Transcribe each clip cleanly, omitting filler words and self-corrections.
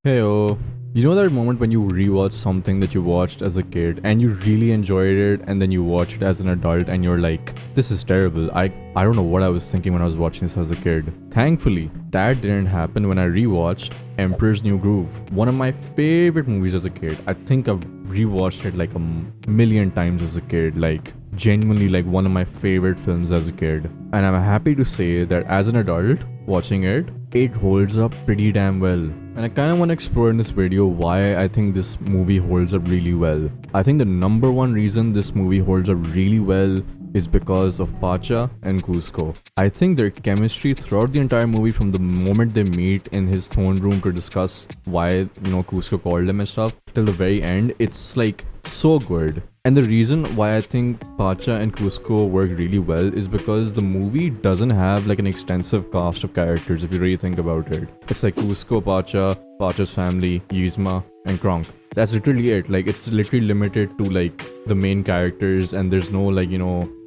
Hey, oh, you know that moment when you rewatch something that you watched as a kid and you really enjoyed it, and then you watch it as an adult and you're like, this is terrible. I don't know what I was thinking when I was watching this as a kid. Thankfully, that didn't happen when I rewatched Emperor's New Groove, one of my favorite movies as a kid. I think I've rewatched it like a million times as a kid, like genuinely like one of my favorite films as a kid. And I'm happy to say that as an adult, watching it, it holds up pretty damn well. And I kind of want to explore in this video why I think this movie holds up really well. I think the number one reason this movie holds up really well is because of Pacha and Cusco. I think their chemistry throughout the entire movie, from the moment they meet in his throne room to discuss why, Cusco called him and stuff, till the very end, it's like so good. And the reason why I think Pacha and Cusco work really well is because the movie doesn't have like an extensive cast of characters if you really think about it. It's like Cusco, Pacha, Pacha's family, Yzma, and Kronk. That's literally it. Like, it's literally limited to like the main characters, and there's no like,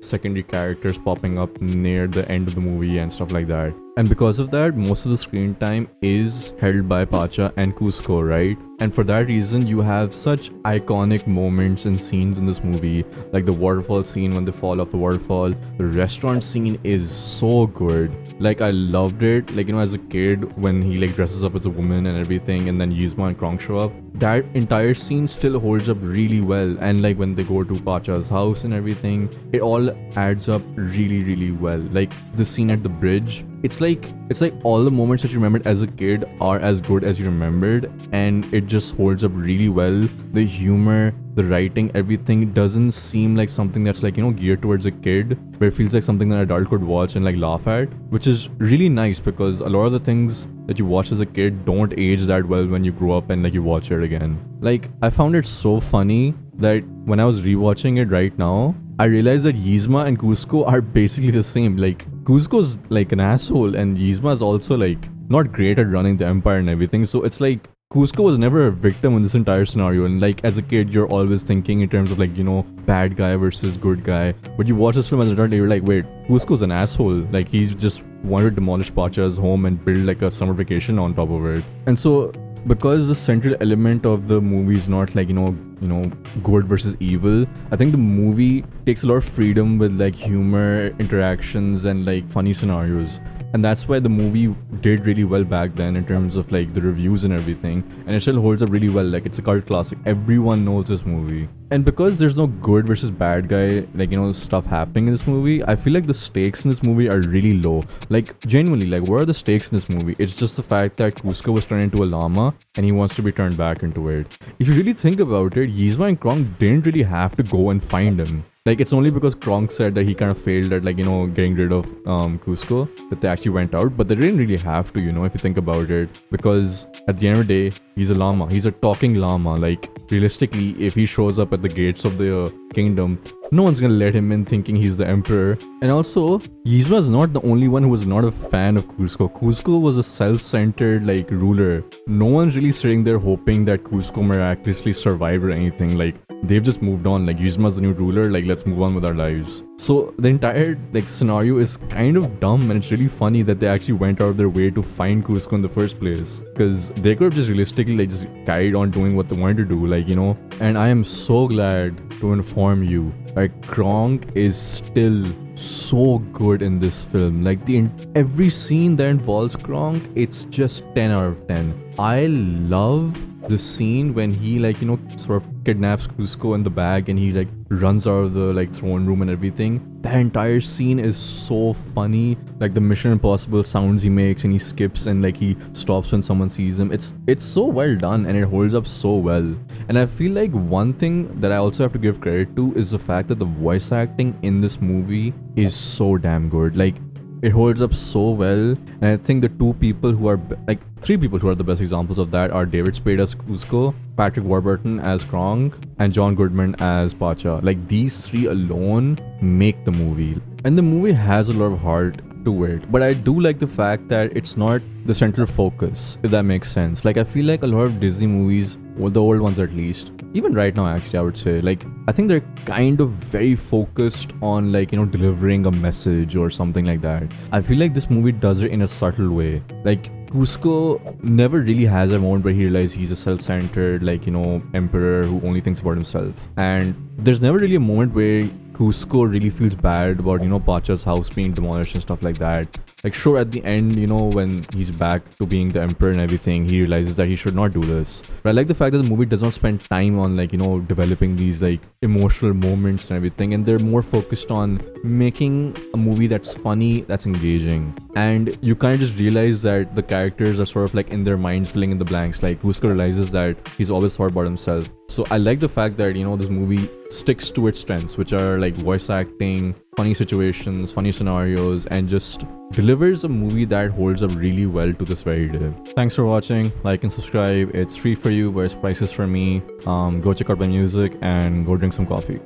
secondary characters popping up near the end of the movie and stuff like that. And because of that, most of the screen time is held by Pacha and Cusco, right? And for that reason, you have such iconic moments and scenes in this movie, like the waterfall scene when they fall off the waterfall. The restaurant scene is so good. Like, I loved it. Like, as a kid, when he like dresses up as a woman and everything, and then Yzma and Kronk show up, that entire scene still holds up really well. And like when they go to Pacha's house and everything, it all adds up really, really well. Like the scene at the bridge, it's like all the moments that you remembered as a kid are as good as you remembered, and it just holds up really well. The humor, the writing, everything doesn't seem like something that's like, geared towards a kid, but it feels like something that an adult could watch and like laugh at, which is really nice because a lot of the things that you watch as a kid don't age that well when you grow up and like you watch it again. Like, I found it so funny that when I was rewatching it right now, I realized that Yzma and Cusco are basically the same. Like, Cusco's like an asshole, and Yzma is also like not great at running the empire and everything. So it's like Cusco was never a victim in this entire scenario, and like as a kid you're always thinking in terms of like, bad guy versus good guy. But you watch this film as an adult, you're like, wait, Cusco's an asshole. Like, he's just wanted to demolish Pacha's home and build like a summer vacation on top of it. And so because the central element of the movie is not like, good versus evil, I think the movie takes a lot of freedom with like humor, interactions, and like funny scenarios. And that's why the movie did really well back then in terms of like the reviews and everything. And it still holds up really well. Like, it's a cult classic. Everyone knows this movie. And because there's no good versus bad guy, like, stuff happening in this movie, I feel like the stakes in this movie are really low. Like, genuinely, like, what are the stakes in this movie? It's just the fact that Cusco was turned into a llama and he wants to be turned back into it. If you really think about it, Yzma and Kronk didn't really have to go and find him. Like, it's only because Kronk said that he kind of failed at like, getting rid of Cusco that they actually went out. But they didn't really have to, if you think about it. Because at the end of the day, he's a llama. He's a talking llama. Like, realistically, if he shows up at the gates of the kingdom, no one's gonna let him in thinking he's the emperor. And also, Yzma is not the only one who was not a fan of Cusco. Cusco was a self-centered like ruler. No one's really sitting there hoping that Cusco miraculously survived or anything. Like, they've just moved on. Like, Yzma's the new ruler, like, let's move on with our lives. So the entire like scenario is kind of dumb, and it's really funny that they actually went out of their way to find Cusco in the first place, because they could have just realistically like just carried on doing what they wanted to do, like, and I am so glad to inform you that Kronk is still so good in this film. Like, every scene that involves Kronk, it's just 10 out of 10. I love the scene when he like, sort of kidnaps Cusco in the bag and he like runs out of the like throne room and everything. That entire scene is so funny. Like, the Mission Impossible sounds he makes, and he skips and like he stops when someone sees him. It's so well done, and it holds up so well. And I feel like one thing that I also have to give credit to is the fact that the voice acting in this movie is so damn good. Like, it holds up so well. And I think the three people who are the best examples of that are David Spade as Cusco, Patrick Warburton as Kronk, and John Goodman as Pacha. Like, these three alone make the movie. And the movie has a lot of heart to it, but I do like the fact that it's not the central focus, if that makes sense. Like, I feel like a lot of Disney movies, well, the old ones at least, even right now actually, I would say, like, I think they're kind of very focused on like, delivering a message or something like that. I feel like this movie does it in a subtle way. Like, Cusco never really has a moment where he realizes he's a self-centered, like, emperor who only thinks about himself. And there's never really a moment where Cusco really feels bad about, Pacha's house being demolished and stuff like that. Like, sure, at the end, when he's back to being the emperor and everything, he realizes that he should not do this. But I like the fact that the movie does not spend time on, like, developing these, like, emotional moments and everything. And they're more focused on making a movie that's funny, that's engaging. And you kind of just realize that the characters are sort of like in their minds filling in the blanks. Like, Cusco realizes that he's always thought about himself. So I like the fact that, this movie sticks to its strengths, which are like voice acting, funny situations, funny scenarios, and just delivers a movie that holds up really well to this very day. Thanks for watching. Like and subscribe. It's free for you, but it's priceless for me. Go check out my music and go drink some coffee.